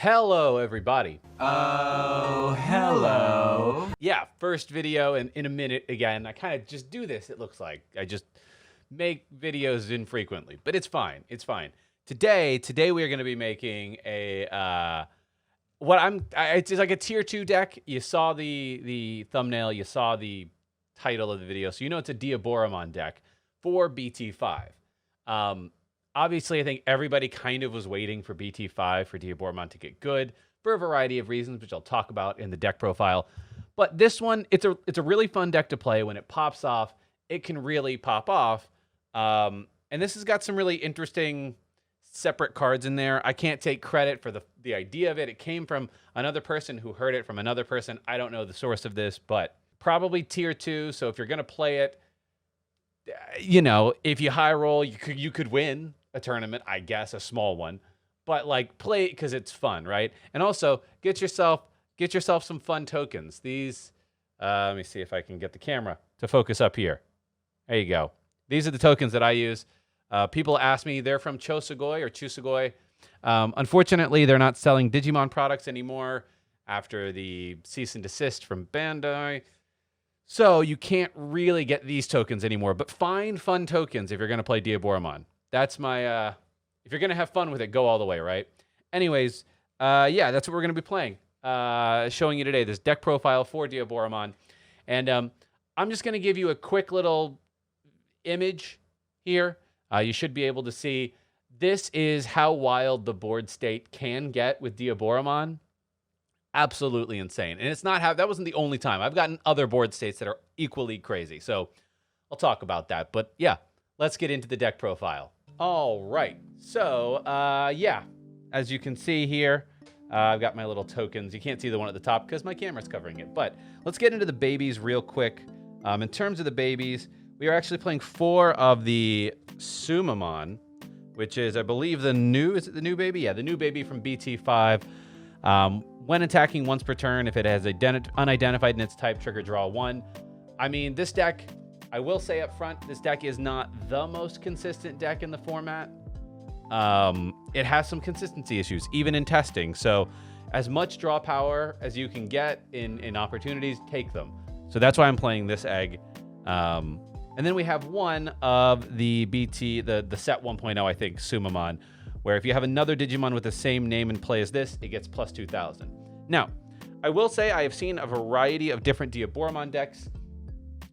Hello, everybody. Oh, hello. Yeah, first video in a minute again. I kind of just do this, it looks like. I just make videos infrequently, but it's fine. It's fine. Today we are going to be making a it's like a tier 2 deck. You saw the thumbnail, you saw the title of the video, so you know it's a Diaboromon deck for BT5. Obviously, I think everybody kind of was waiting for BT5 for Diaboromon to get good for a variety of reasons, which I'll talk about in the deck profile. But this one, it's a really fun deck to play. When it pops off, it can really pop off. And this has got some really interesting separate cards in there. I can't take credit for the idea of it. It came from another person who heard it from another person. I don't know the source of this, but probably tier 2. So if you're going to play it, you know, if you high roll, you could win a tournament, I guess, a small one. But like, play it because it's fun, right? And also get yourself some fun tokens. These, let me see if I can get the camera to focus up here. There you go. These are the tokens that I use. People ask me, they're from Chusugoi. Unfortunately, they're not selling Digimon products anymore after the cease and desist from Bandai. So you can't really get these tokens anymore, but find fun tokens if you're going to play Diaboromon. That's my, if you're going to have fun with it, go all the way, right? Anyways, yeah, that's what we're going to be playing. Showing you today, this deck profile for Diaboromon. And I'm just going to give you a quick little image here. You should be able to see this is how wild the board state can get with Diaboromon. Absolutely insane. And it's not that wasn't the only time. I've gotten other board states that are equally crazy. So I'll talk about that. But yeah, let's get into the deck profile. All right. So yeah, as you can see here, I've got my little tokens. You can't see the one at the top because my camera's covering it. But let's get into the babies real quick. In terms of the babies, we are actually playing 4 of the Sumamon, which is, I believe, is it the new baby? Yeah, the new baby from BT5. When attacking once per turn, if it has unidentified in its type, trigger draw 1. I mean, this deck, I will say up front, this deck is not the most consistent deck in the format. It has some consistency issues, even in testing. So as much draw power as you can get in opportunities, take them. So that's why I'm playing this egg. And then we have one of the BT, the set 1.0, I think, Sumamon, where if you have another Digimon with the same name and play as this, it gets plus 2,000. Now, I will say I have seen a variety of different Diaboromon decks.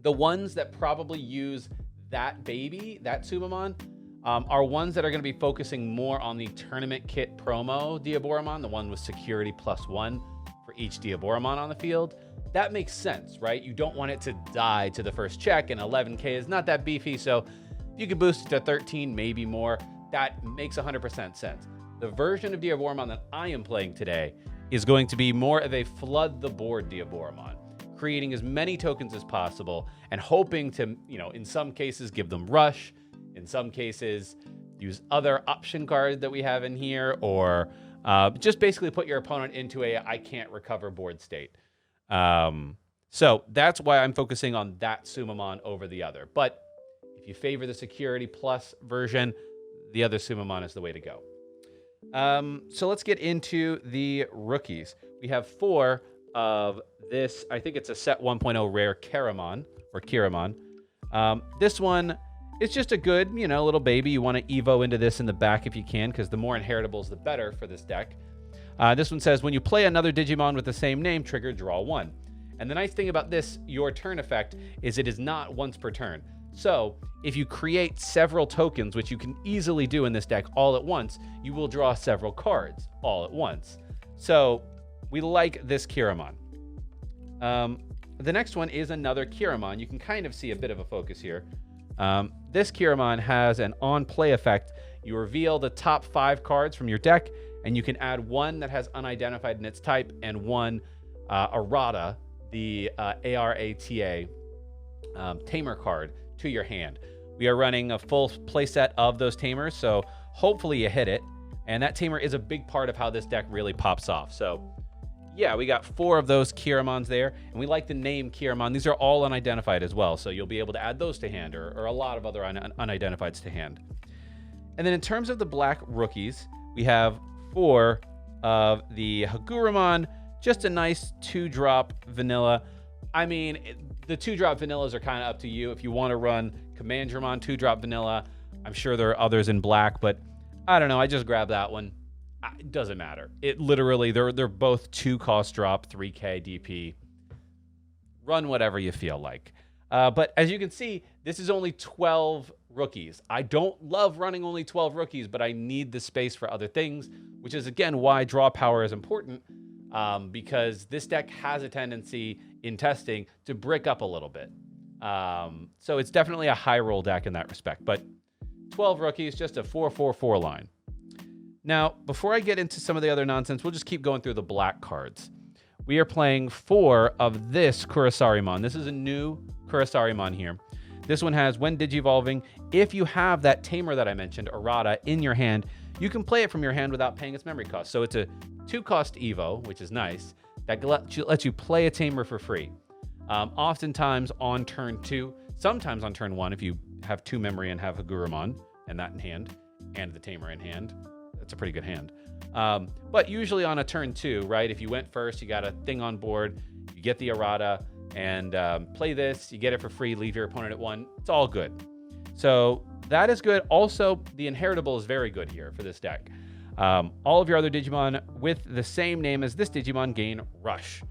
The ones that probably use that baby, that Sumamon, are ones that are going to be focusing more on the tournament kit promo Diaboromon, the one with security +1 for each Diaboromon on the field. That makes sense, right? You don't want it to die to the first check, and 11k is not that beefy, so you can boost it to 13, maybe more. That makes 100% sense. The version of Diaboromon that I am playing today is going to be more of a flood the board Diaboromon, creating as many tokens as possible and hoping to, you know, in some cases give them rush, in some cases use other option cards that we have in here, or just basically put your opponent into a I can't recover board state. So that's why I'm focusing on that Sumamon over the other. But if you favor the security plus version, the other Sumamon is the way to go. So let's get into the rookies. We have 4 of this. I think it's a set 1.0 rare Kiramon. This one is just a good, you know, little baby. You want to Evo into this in the back if you can, because the more inheritables, the better for this deck. This one says, when you play another Digimon with the same name, trigger draw 1. And the nice thing about this, your turn effect, is it is not once per turn. So if you create several tokens, which you can easily do in this deck all at once, you will draw several cards all at once. So we like this Kiramon. The next one is another Kiramon. You can kind of see a bit of a focus here. This Kiramon has an on-play effect. You reveal the top 5 cards from your deck, and you can add 1 that has unidentified in its type and 1 errata, the ARATA tamer card, to your hand. We are running a full playset of those tamers, so hopefully you hit it. And that tamer is a big part of how this deck really pops off. So yeah, we got 4 of those Kiramons there, and we like the name Kiramon. These are all unidentified as well, so you'll be able to add those to hand, or a lot of other unidentifieds to hand. And then in terms of the black rookies, we have 4 of the Hagurumon, just a nice 2-drop vanilla. I mean, the 2-drop vanillas are kind of up to you. If you want to run Commandramon 2-drop vanilla, I'm sure there are others in black, but I don't know. I just grabbed that one. It doesn't matter. It literally, they're both 2 cost drop, 3K DP. Run whatever you feel like. But as you can see, this is only 12 rookies. I don't love running only 12 rookies, but I need the space for other things, which is, again, why draw power is important, because this deck has a tendency in testing to brick up a little bit. So it's definitely a high roll deck in that respect. But 12 rookies, just a 4-4-4 line. Now, before I get into some of the other nonsense, we'll just keep going through the black cards. We are playing 4 of this Kurisarimon. This is a new Kurisarimon here. This one has, when Digivolving, if you have that Tamer that I mentioned, Errata, in your hand, you can play it from your hand without paying its memory cost. So it's a 2-cost Evo, which is nice, that lets you play a Tamer for free. Oftentimes on turn 2, sometimes on turn 1, if you have 2 memory and have Hagurumon, and that in hand, and the Tamer in hand. That's a pretty good hand. But usually on a turn 2, right? If you went first, you got a thing on board, you get the Errata, and play this, you get it for free, leave your opponent at 1. It's all good. So that is good. Also, the Inheritable is very good here for this deck. All of your other Digimon with the same name as this Digimon gain Rush.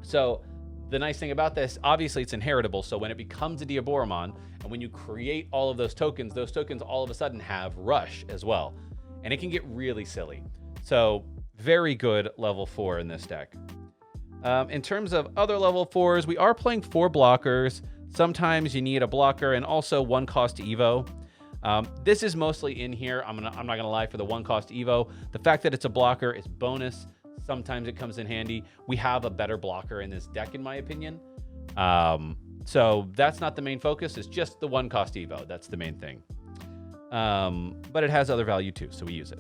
So the nice thing about this, obviously it's inheritable, so when it becomes a Diaboromon, and when you create all of those tokens all of a sudden have Rush as well. And it can get really silly. So very good level 4 in this deck. In terms of other level 4s, we are playing 4 blockers. Sometimes you need a blocker and also 1-cost Evo. This is mostly in here. I'm not gonna lie, for the 1-cost Evo. The fact that it's a blocker is bonus. Sometimes it comes in handy. We have a better blocker in this deck, in my opinion. So that's not the main focus. It's just the 1-cost Evo. That's the main thing. But it has other value too, so we use it.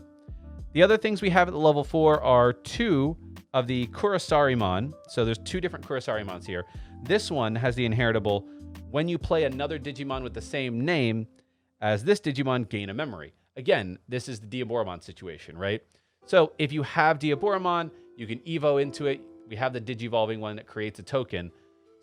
The other things we have at the level 4 are 2 of the Kurisarimon. So there's 2 different Kurisarimons here. This one has the inheritable. When you play another Digimon with the same name as this Digimon, gain a memory. Again, this is the Diaboromon situation, right? So if you have Diaboromon, you can Evo into it. We have the Digivolving one that creates a token.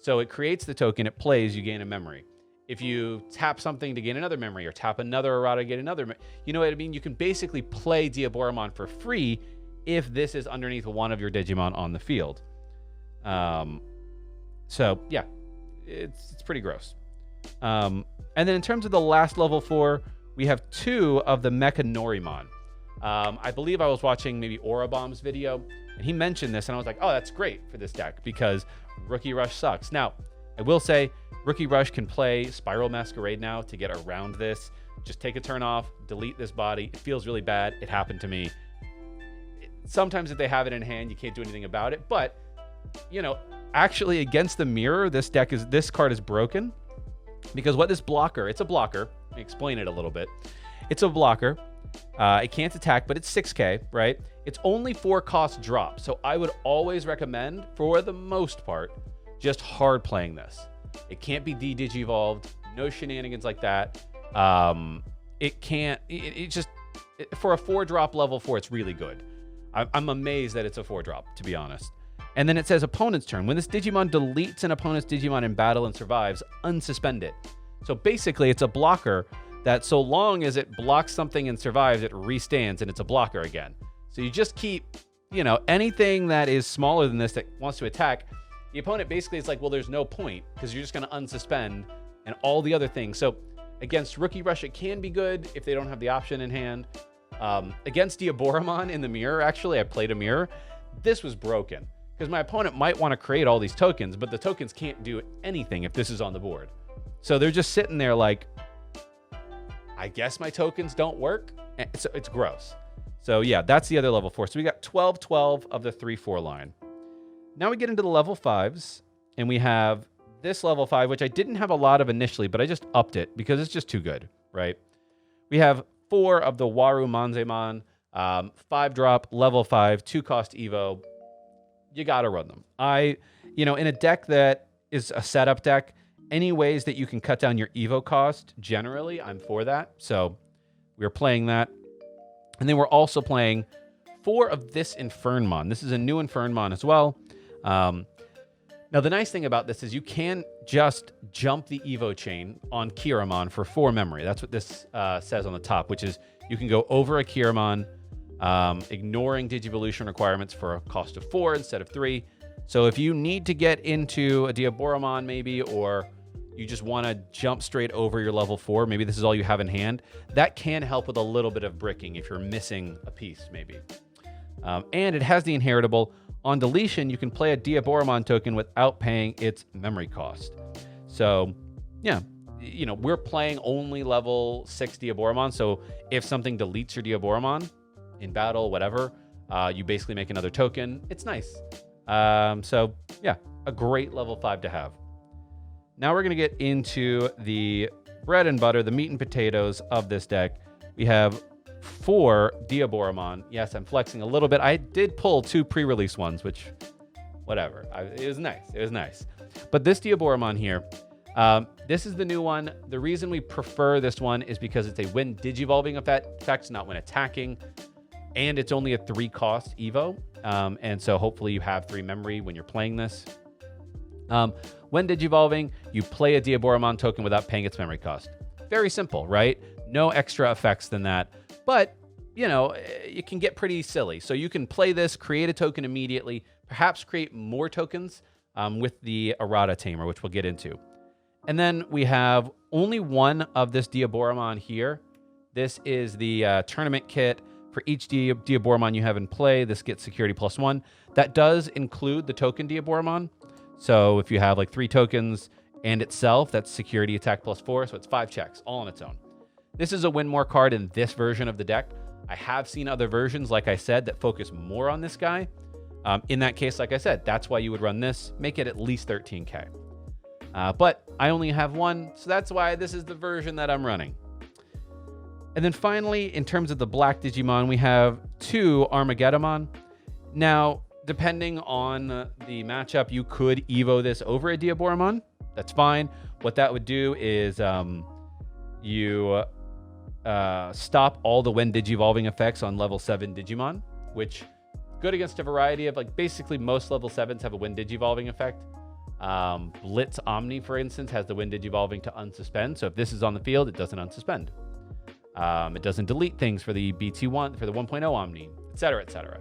So it creates the token, it plays, you gain a memory. If you tap something to gain another memory, or tap another Errata to get another, you know what I mean? You can basically play Diaboromon for free if this is underneath one of your Digimon on the field. So yeah, it's pretty gross. And then in terms of the last level 4, we have 2 of the Mechanorimon. I believe I was watching maybe Aurabomb's video, and he mentioned this, and I was like, oh, that's great for this deck, because Rookie Rush sucks. Now, I will say, Rookie Rush can play Spiral Masquerade now to get around this. Just take a turn off, delete this body. It feels really bad. It happened to me. Sometimes if they have it in hand, you can't do anything about it. But, you know, actually against the mirror, this card is broken. Because what this blocker, it's a blocker. Let me explain it a little bit. It's a blocker. It can't attack, but it's 6K, right? It's only 4 cost drop. So I would always recommend, for the most part, just hard playing this. It can't be de-digivolved, no shenanigans like that. It can't, for a 4-drop level 4, it's really good. I'm amazed that it's a 4-drop, to be honest. And then it says opponent's turn. When this Digimon deletes an opponent's Digimon in battle and survives, unsuspend it. So basically, it's a blocker that so long as it blocks something and survives, it restands and it's a blocker again. So you just keep, you know, anything that is smaller than this that wants to attack, the opponent basically is like, well, there's no point because you're just going to unsuspend and all the other things. So against Rookie Rush, it can be good if they don't have the option in hand. Against Diaboromon in the mirror, actually, I played a mirror. This was broken because my opponent might want to create all these tokens, but the tokens can't do anything if this is on the board. So they're just sitting there like, I guess my tokens don't work. It's gross. So yeah, that's the other level 4. So we got 12 of the 3-4 line. Now we get into the level 5s, and we have this level 5, which I didn't have a lot of initially, but I just upped it because it's just too good, right? We have 4 of the Waru Manzemon, 5-drop, level 5, 2-cost Evo. You got to run them. In a deck that is a setup deck, any ways that you can cut down your Evo cost, generally, I'm for that. So we're playing that. And then we're also playing 4 of this Fernmon. This is a new Fernmon as well. Now, the nice thing about this is you can just jump the Evo chain on Kiramon for 4 memory. That's what this says on the top, which is you can go over a Kiramon, ignoring Digivolution requirements for a cost of 4 instead of 3. So if you need to get into a Diaboromon maybe, or you just want to jump straight over your level 4, maybe this is all you have in hand, that can help with a little bit of bricking if you're missing a piece maybe. And it has the inheritable. On deletion, you can play a Diaboromon token without paying its memory cost. So, yeah, you know, we're playing only level 6 Diaboromon, so if something deletes your Diaboromon in battle, whatever, you basically make another token. It's nice. So, yeah, a great level 5 to have. Now we're going to get into the bread and butter, the meat and potatoes of this deck. We have 4 Diaboromon. Yes, I'm flexing a little bit. I did pull 2 pre-release ones, which, whatever. It was nice. It was nice. But this Diaboromon here, this is the new one. The reason we prefer this one is because it's a when digivolving effect, not when attacking. And it's only a 3 cost Evo. And so hopefully you have 3 memory when you're playing this. When digivolving, you play a Diaboromon token without paying its memory cost. Very simple, right? No extra effects than that. But, you know, it can get pretty silly. So you can play this, create a token immediately, perhaps create more tokens with the Errata Tamer, which we'll get into. And then we have only 1 of this Diaboromon here. This is the tournament kit. For each Diaboromon you have in play, this gets security +1. That does include the token Diaboromon. So if you have like 3 tokens and itself, that's security attack +4. So it's 5 checks all on its own. This is a win more card in this version of the deck. I have seen other versions, like I said, that focus more on this guy. In that case, like I said, that's why you would run this. Make it at least 13K. But I only have 1, so that's why this is the version that I'm running. And then finally, in terms of the black Digimon, we have 2 Armageddon. Now, depending on the matchup, you could Evo this over a Diaboromon. That's fine. What that would do is you stop all the when digivolving effects on level 7 Digimon, which good against a variety of, like, basically most level 7s have a when digivolving effect. Blitz Omni, for instance, has the when digivolving to unsuspend. So if this is on the field, it doesn't unsuspend. It doesn't delete things for the BT1, for the 1.0 Omni, etc., etc.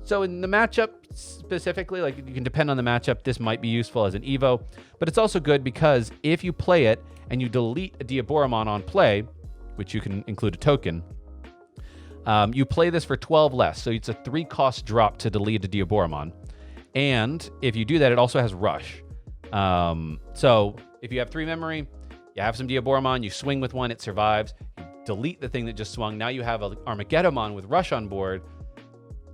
So in the matchup specifically, like, you can depend on the matchup. This might be useful as an Evo, but it's also good because if you play it and you delete a Diaboromon on play, which you can include a token, you play this for 12 less. So it's a 3 cost drop to delete a Diaboromon. And if you do that, it also has Rush. So if you have 3 memory, you have some Diaboromon, you swing with 1, it survives. You delete the thing that just swung. Now you have an Armageddon with Rush on board.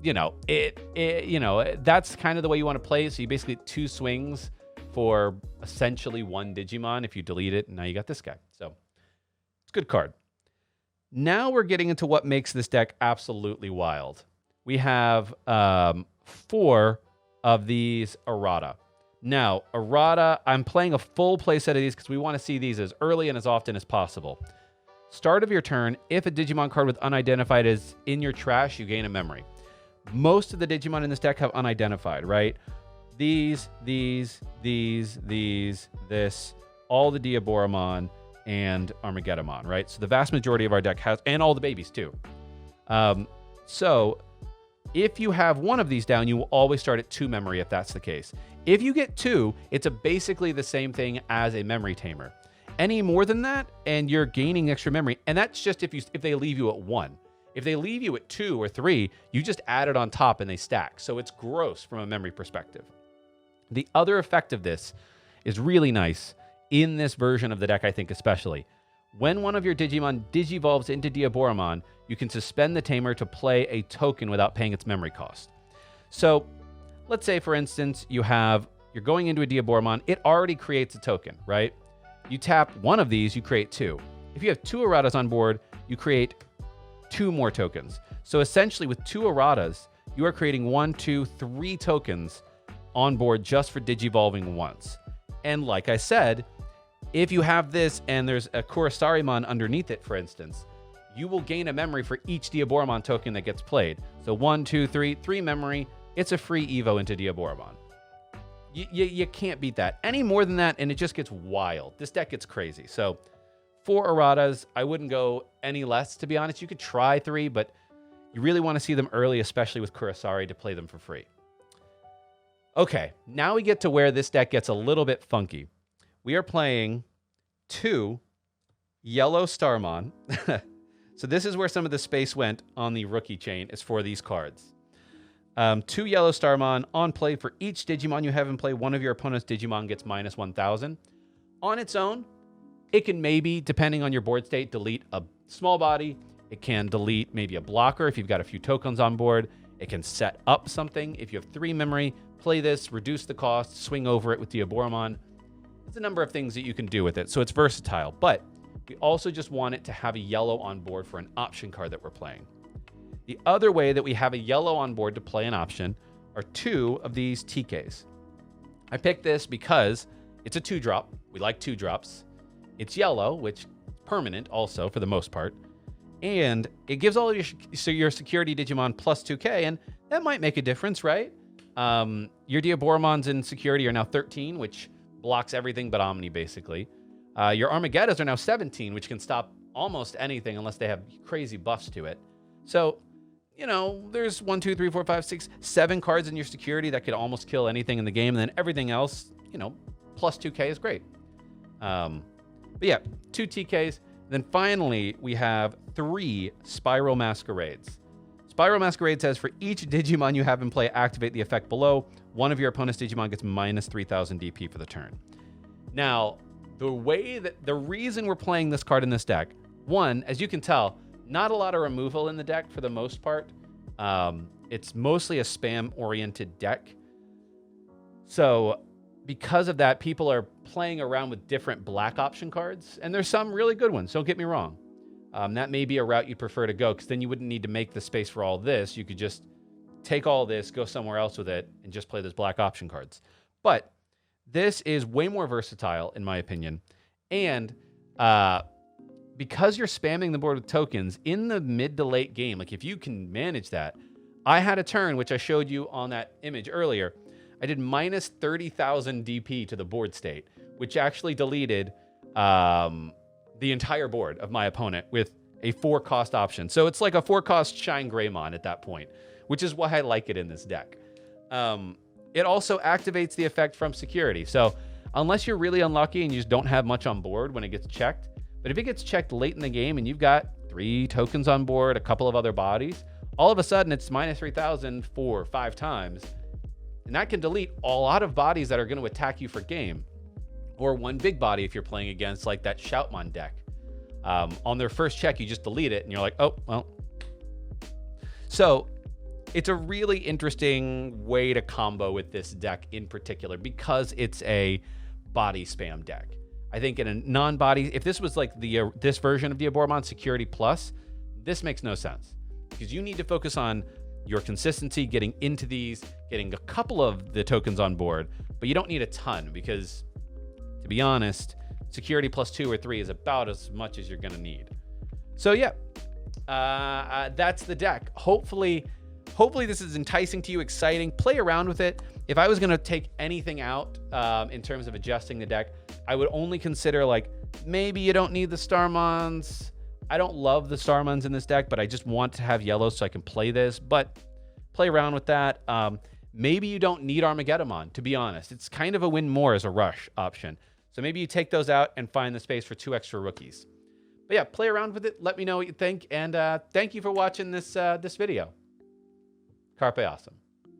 You know, that's kind of the way you want to play. So you basically get 2 swings for essentially 1 Digimon if you delete it. And now you got this guy. So it's a good card. Now we're getting into what makes this deck absolutely wild. We have 4 of these Errata. Now, Errata, I'm playing a full playset of these because we want to see these as early and as often as possible. Start of your turn, if a Digimon card with unidentified is in your trash, you gain a memory. Most of the Digimon in this deck have unidentified, right? These, this, all the Diaboromon, and Armageddon, right? So the vast majority of our deck has, and all the babies too. So if you have 1 of these down, you will always start at 2 memory if that's the case. If you get 2, it's basically the same thing as a memory tamer. Any more than that, and you're gaining extra memory, and that's just if they leave you at 1. If they leave you at 2 or 3, you just add it on top and they stack. So it's gross from a memory perspective. The other effect of this is really nice in this version of the deck, I think especially. When one of your Digimon digivolves into Diaboromon, you can suspend the tamer to play a token without paying its memory cost. So let's say, for instance, you're going into a Diaboromon. It already creates a token, right? You tap 1 of these, you create 2. If you have 2 Erratas on board, you create 2 more tokens. So essentially with 2 Erratas, you are creating 1, 2, 3 tokens on board just for digivolving once. And like I said, if you have this and there's a Kurisarimon underneath it, for instance, you will gain a memory for each Diaboromon token that gets played. So 1, 2, 3, 3 memory. It's a free Evo into Diaboromon. You can't beat that. Any more than that, and it just gets wild. This deck gets crazy. So 4 erratas. I wouldn't go any less, to be honest. You could try 3, but you really want to see them early, especially with Kurosari, to play them for free. Okay, now we get to where this deck gets a little bit funky. We are playing 2 yellow Starmon. So this is where some of the space went on the rookie chain, is for these cards. 2 yellow Starmon on play. For each Digimon you have in play, one of your opponent's Digimon gets minus 1,000. On its own, it can maybe, depending on your board state, delete a small body. It can delete maybe a blocker if you've got a few tokens on board. It can set up something. If you have 3 memory, play this, reduce the cost, swing over it with Diaboromon. There's a number of things that you can do with it, so it's versatile. But we also just want it to have a yellow on board for an option card that we're playing. The other way that we have a yellow on board to play an option are 2 of these TKs. I picked this because it's a 2-drop. We like 2-drops. It's yellow, which is permanent also for the most part. And it gives all your security Digimon plus 2k, and that might make a difference, right? Your Diaboromons in security are now 13, which blocks everything but Omni, basically. Your Armageddons are now 17, which can stop almost anything unless they have crazy buffs to it. So, you know, there's 1, 2, 3, 4, 5, 6, 7 cards in your security that could almost kill anything in the game, and then everything else, you know, plus 2k is great. But yeah, 2 TKs. Then finally, we have 3 Spiral Masquerades. Spiral Masquerade says, for each Digimon you have in play, activate the effect below. One of your opponent's Digimon gets minus 3,000 DP for the turn. Now, the reason we're playing this card in this deck, one, as you can tell, not a lot of removal in the deck for the most part. It's mostly a spam-oriented deck. So because of that, people are playing around with different black option cards, and there's some really good ones, don't get me wrong. That may be a route you'd prefer to go, because then you wouldn't need to make the space for all this. You could just take all this, go somewhere else with it, and just play those black option cards. But this is way more versatile, in my opinion. And because you're spamming the board with tokens in the mid to late game, like if you can manage that, I had a turn, which I showed you on that image earlier. I did minus 30,000 DP to the board state, which actually deleted the entire board of my opponent with a 4-cost option. So it's like a 4-cost Shine Greymon at that point, which is why I like it in this deck. It also activates the effect from security. So unless you're really unlucky and you just don't have much on board when it gets checked, but if it gets checked late in the game and you've got 3 tokens on board, a couple of other bodies, all of a sudden it's minus 3,000 4, 5 times. And that can delete a lot of bodies that are going to attack you for game. Or one big body if you're playing against like that Shoutmon deck. On their first check, you just delete it and you're like, oh, well. So it's a really interesting way to combo with this deck in particular because it's a body spam deck. I think in a non-body, if this was like this version of Diaboromon Security Plus, this makes no sense. Because you need to focus on your consistency, getting into these, getting a couple of the tokens on board, but you don't need a ton because, to be honest, security plus 2 or 3 is about as much as you're going to need. So yeah, that's the deck. Hopefully this is enticing to you, exciting. Play around with it. If I was going to take anything out in terms of adjusting the deck, I would only consider like maybe you don't need the Starmons. I don't love the Starmons in this deck, but I just want to have yellow so I can play this. But play around with that. Maybe you don't need Armageddon, to be honest. It's kind of a win more as a rush option. So maybe you take those out and find the space for 2 extra rookies. But yeah, play around with it. Let me know what you think. And thank you for watching this video. Carpe awesome.